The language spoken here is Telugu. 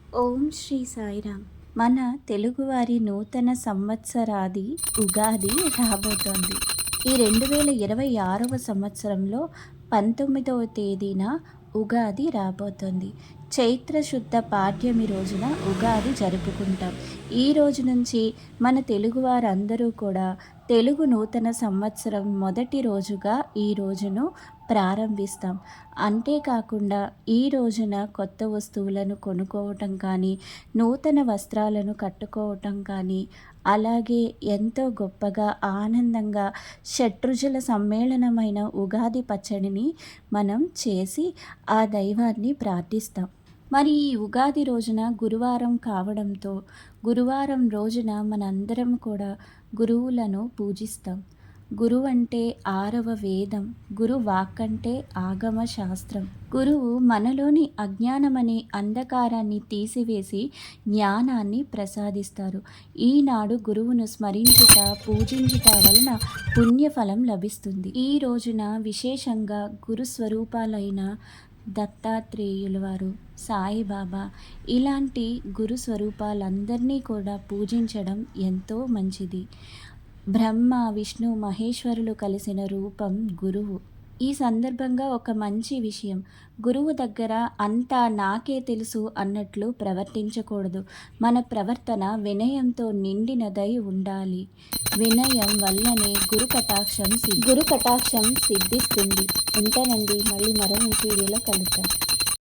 ఓం శ్రీ సాయిరామ్. మన తెలుగువారి నూతన సంవత్సరాది ఉగాది రాబోతోంది. ఈ 2026వ సంవత్సరంలో 19వ తేదీన ఉగాది రాబోతోంది. చైత్ర శుద్ధ పాడ్యమి రోజున ఉగాది జరుపుకుంటాం. ఈ రోజు నుంచి మన తెలుగువారందరూ కూడా తెలుగు నూతన సంవత్సరం మొదటి రోజుగా ఈ రోజును ప్రారంభిస్తాం. అంతేకాకుండా ఈ రోజున కొత్త వస్తువులను కొనుక్కోవటం కానీ, నూతన వస్త్రాలను కట్టుకోవటం కానీ, అలాగే ఎంతో గొప్పగా ఆనందంగా షడ్రుచుల సమ్మేళనమైన ఉగాది పచ్చడిని మనం చేసి ఆ దైవాన్ని ప్రార్థిస్తాం. మరి ఈ ఉగాది రోజున గురువారం కావడంతో గురువారం రోజున మనందరం కూడా గురువులను పూజిస్తాం. గురువు అంటే 6వ వేదం. గురు వాక్ అంటే ఆగమ శాస్త్రం. గురువు మనలోని అజ్ఞానమనే అంధకారాన్ని తీసివేసి జ్ఞానాన్ని ప్రసాదిస్తారు. ఈనాడు గురువును స్మరించుట, పూజించుట వలన పుణ్యఫలం లభిస్తుంది. ఈ రోజున విశేషంగా గురు స్వరూపాలైన దత్తాత్రేయుల వారు, సాయిబాబా ఇలాంటి గురు స్వరూపాలందరినీ కూడా పూజించడం ఎంతో మంచిది. బ్రహ్మ, విష్ణు, మహేశ్వరులు కలిసిన రూపం గురువు. ఈ సందర్భంగా ఒక మంచి విషయం, గురువు దగ్గర అంతా నాకే తెలుసు అన్నట్లు ప్రవర్తించకూడదు. మన ప్రవర్తన వినయంతో నిండినదై ఉండాలి. వినయం వల్లనే గురు కటాక్షం సిద్ధిస్తుంది. ఉంటానండి, మళ్ళీ మరో మంచి వీడియోలో కలుద్దాం.